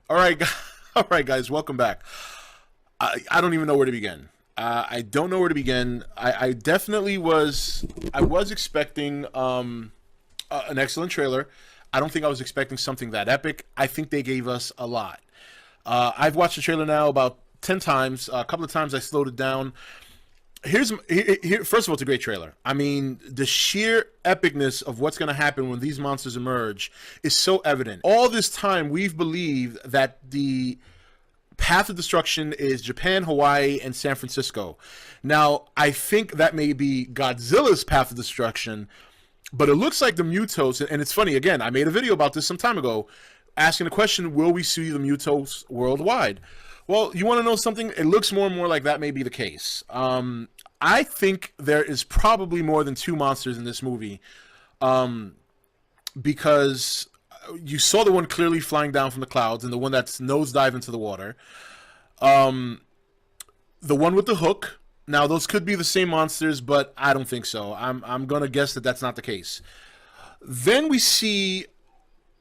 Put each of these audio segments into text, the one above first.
All right, all right, guys, welcome back. I don't even know where to begin. I don't know where to begin. I definitely was. I was expecting an excellent trailer. I don't think I was expecting something that epic. I think they gave us a lot. I've watched the trailer now about 10 times. A couple of times I slowed it down. First of all, it's a great trailer. I mean, the sheer epicness of what's going to happen when these monsters emerge is so evident. All this time, we've believed that the path of destruction is Japan, Hawaii, and San Francisco. Now, I think that may be Godzilla's path of destruction, but it looks like the Mutos, and it's funny, again, I made a video about this some time ago, asking the question, will we see the Mutos worldwide? Well, you want to know something? It looks more and more like that may be the case. I think there is probably more than two monsters in this movie, because you saw the one clearly flying down from the clouds and the one that's nosedive into the water. The one with the hook. Now, those could be the same monsters, but I don't think so. I'm going to guess that that's not the case. Then we see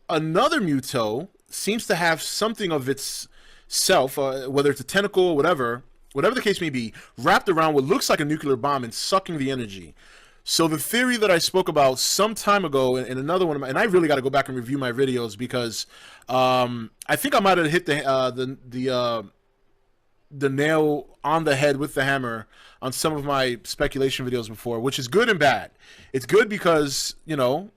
another Muto, seems to have something of its self, whether it's a tentacle or whatever the case may be, wrapped around what looks like a nuclear bomb and sucking the energy. So the theory that I spoke about some time ago in another one of my, and I really got to go back and review my videos because I think I might have hit the nail on the head with the hammer on some of my speculation videos before, which is good and bad. It's good because, you know,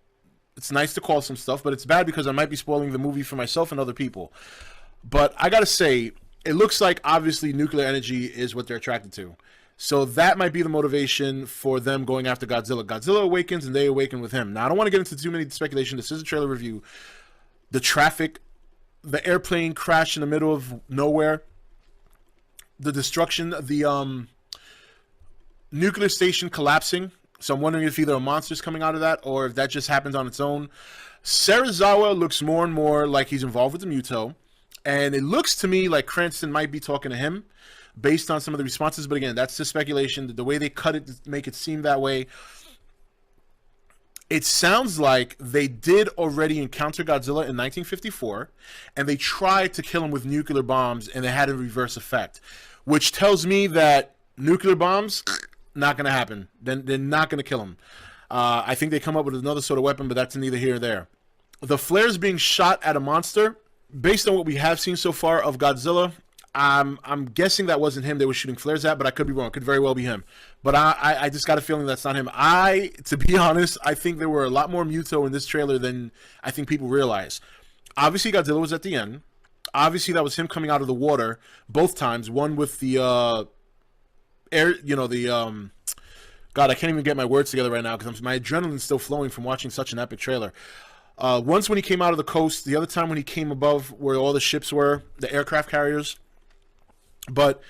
it's nice to call some stuff, but it's bad because I might be spoiling the movie for myself and other people. But I gotta say, it looks like obviously nuclear energy is what they're attracted to. So that might be the motivation for them going after Godzilla. Godzilla awakens and they awaken with him. Now, I don't want to get into too many speculation. This is a trailer review. The traffic, the airplane crash in the middle of nowhere, the destruction, the nuclear station collapsing. So I'm wondering if either a monster's coming out of that or if that just happens on its own. Serizawa looks more and more like he's involved with the Muto. And it looks to me like Cranston might be talking to him based on some of the responses. But again, that's just speculation. The way they cut it to make it seem that way. It sounds like they did already encounter Godzilla in 1954. And they tried to kill him with nuclear bombs. And they had a reverse effect. Which tells me that nuclear bombs, not going to happen. Then they're not going to kill him. I think they come up with another sort of weapon. But that's neither here nor there. The flares being shot at a monster, based on what we have seen so far of Godzilla, I'm guessing that wasn't him they were shooting flares at, but I could be wrong. It could very well be him. But I just got a feeling that's not him. To be honest, I think there were a lot more Muto in this trailer than I think people realize. Obviously, Godzilla was at the end. Obviously, that was him coming out of the water both times. One with the air, you know, the God, I can't even get my words together right now because my adrenaline's still flowing from watching such an epic trailer. Once when he came out of the coast, the other time when he came above where all the ships were, the aircraft carriers. But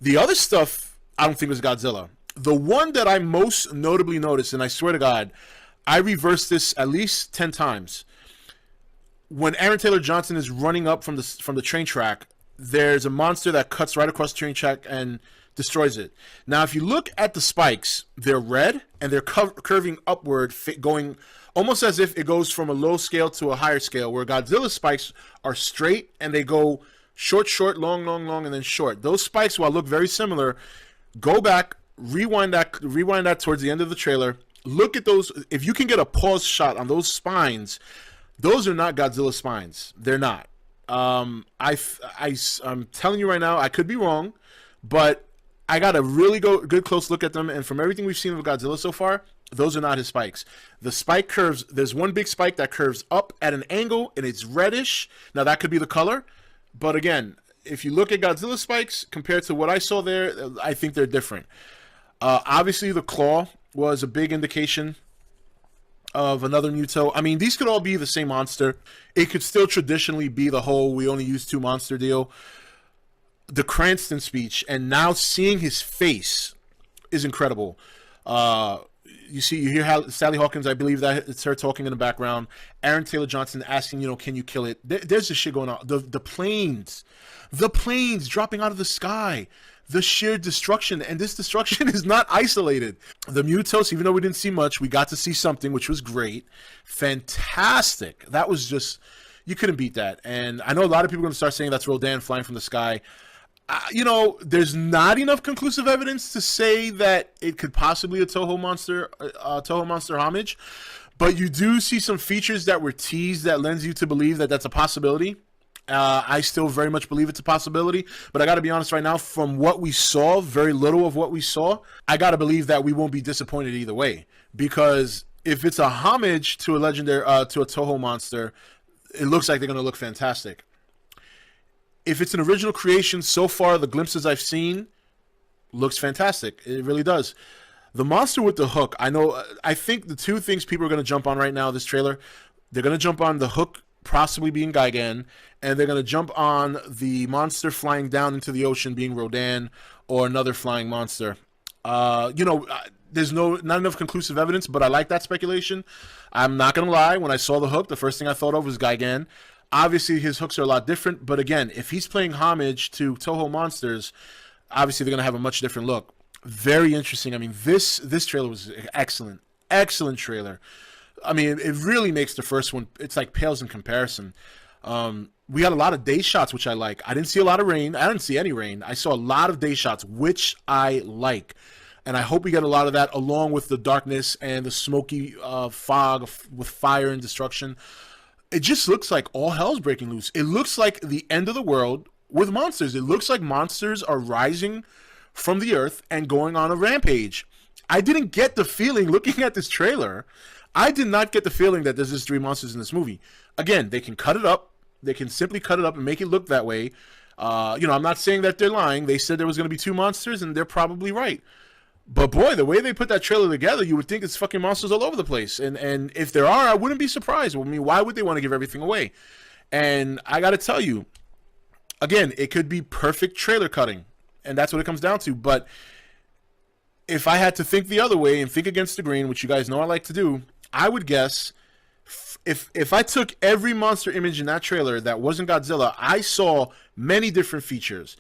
the other stuff, I don't think was Godzilla. The one that I most notably noticed, and I swear to God, I reversed this at least 10 times. When Aaron Taylor Johnson is running up from the train track, there's a monster that cuts right across the train track and destroys it. Now, if you look at the spikes, they're red and they're curving upward, going almost as if it goes from a low scale to a higher scale, where Godzilla's spikes are straight and they go short, short, long, long, long, and then short. Those spikes, while look very similar, go back, rewind that towards the end of the trailer. Look at those. If you can get a pause shot on those spines, those are not Godzilla spines. They're not. I'm telling you right now, I could be wrong, but I got a really good close look at them, and from everything we've seen of Godzilla so far, those are not his spikes. The spike curves, there's one big spike that curves up at an angle, and it's reddish. Now, that could be the color, but again, if you look at Godzilla's spikes compared to what I saw there, I think they're different. Obviously, the claw was a big indication of another Muto. I mean, these could all be the same monster. It could still traditionally be the whole we only use two monster deal. The Cranston speech and now seeing his face is incredible. You hear Sally Hawkins, I believe that it's her talking in the background. Aaron Taylor Johnson asking, you know, can you kill it? There's this shit going on. The planes dropping out of the sky. The sheer destruction, and this destruction is not isolated. The Mutos, even though we didn't see much, we got to see something, which was great. Fantastic. That was just, You couldn't beat that. And I know a lot of people are going to start saying that's Rodan flying from the sky. You know, there's not enough conclusive evidence to say that it could possibly a Toho monster homage, but you do see some features that were teased that lends you to believe that that's a possibility. I still very much believe it's a possibility, but I got to be honest right now, from what we saw, very little of what we saw, I got to believe that we won't be disappointed either way, because if it's a homage to a legendary, to a Toho monster, it looks like they're going to look fantastic. If it's an original creation, so far the glimpses I've seen looks fantastic. It really does. The monster with the hook, I think the two things people are going to jump on right now, this trailer, they're going to jump on the hook possibly being Gigan, and they're going to jump on the monster flying down into the ocean being Rodan or another flying monster. You know, there's not enough conclusive evidence, but I like that speculation. I'm not going to lie. When I saw the hook, the first thing I thought of was Gigan. Obviously, his hooks are a lot different, but again, if he's playing homage to Toho monsters, obviously they're going to have a much different look. Very interesting. I mean, this trailer was excellent. Excellent trailer. I mean, it really makes the first one, it's like pales in comparison. We had a lot of day shots, which I like. I didn't see a lot of rain. I didn't see any rain. I saw a lot of day shots, which I like. And I hope we get a lot of that along with the darkness and the smoky fog with fire and destruction. It just looks like all hell's breaking loose. It looks like the end of the world with monsters. It looks like monsters are rising from the earth and going on a rampage. I didn't get the feeling, looking at this trailer, I did not get the feeling that there's just 3 monsters in this movie. Again, they can cut it up. They can simply cut it up and make it look that way. You know, I'm not saying that they're lying. They said there was going to be 2 monsters, and they're probably right. But boy, the way they put that trailer together, you would think it's fucking monsters all over the place. And if there are, I wouldn't be surprised. I mean, why would they want to give everything away? And I got to tell you, again, it could be perfect trailer cutting. And that's what it comes down to. But if I had to think the other way and think against the grain, which you guys know I like to do, I would guess if I took every monster image in that trailer that wasn't Godzilla, I saw many different features.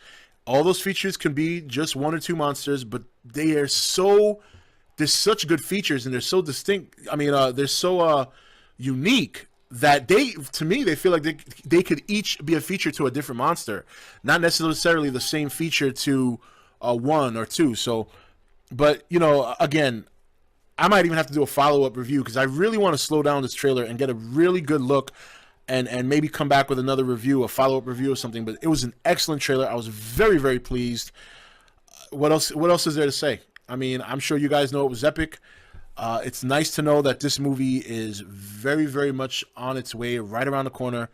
All those features can be just 1 or 2 monsters, but there's such good features and they're so distinct. I mean, they're so unique that to me, they feel like they could each be a feature to a different monster, not necessarily the same feature to 1 or 2. So, but you know, again, I might even have to do a follow-up review because I really want to slow down this trailer and get a really good look and maybe come back with another review, a follow-up review or something. But it was an excellent trailer. I was very, very pleased. What else is there to say? I mean, I'm sure you guys know it was epic. It's nice to know that this movie is very, very much on its way, right around the corner.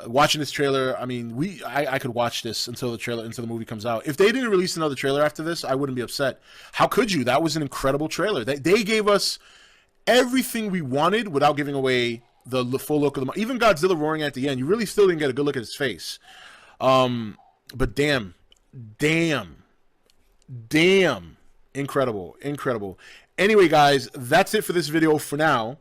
Watching this trailer, I mean, I could watch this until the movie comes out. If they didn't release another trailer after this, I wouldn't be upset. How could you? That was an incredible trailer. They gave us everything we wanted without giving away the full look of the. Even Godzilla roaring at the end, you really still didn't get a good look at his face. But damn, incredible. Anyway, guys, that's it for this video for now.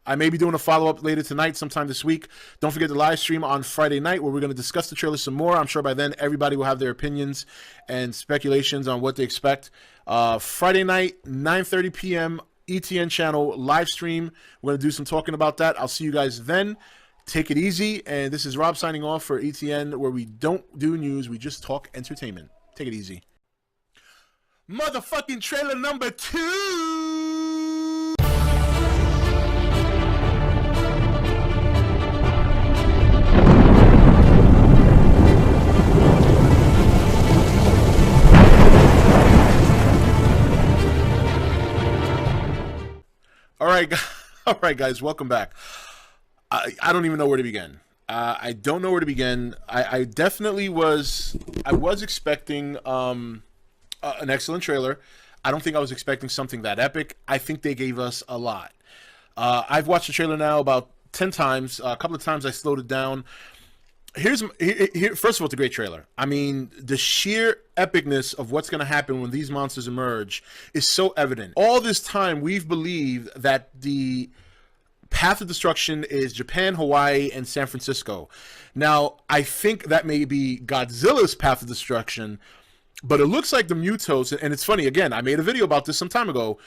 I may be doing a follow-up later tonight, sometime this week. Don't forget to live stream on Friday night where we're going to discuss the trailer some more. I'm sure by then everybody will have their opinions and speculations on what they expect. Friday night, 9:30 p.m., ETN channel live stream. We're going to do some talking about that. I'll see you guys then. Take it easy. And this is Rob signing off for ETN, where we don't do news. We just talk entertainment. Take it easy. Motherfucking trailer number 2. All right, guys, welcome back. I don't even know where to begin. I don't know where to begin. I definitely was expecting an excellent trailer. I don't think I was expecting something that epic. I think they gave us a lot. I've watched the trailer now about 10 times. A couple of times I slowed it down. First of all, it's a great trailer. I mean, the sheer epicness of what's going to happen when these monsters emerge is so evident. All this time, we've believed that the path of destruction is Japan, Hawaii, and San Francisco. Now, I think that may be Godzilla's path of destruction, but it looks like the Mutos, and it's funny, again, I made a video about this some time ago.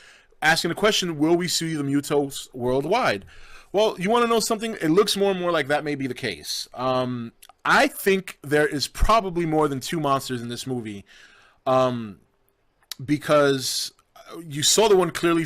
asking the question, will we see the Mutos worldwide? Well, you want to know something? It looks more and more like that may be the case. I think there is probably more than 2 monsters in this movie, because you saw the one clearly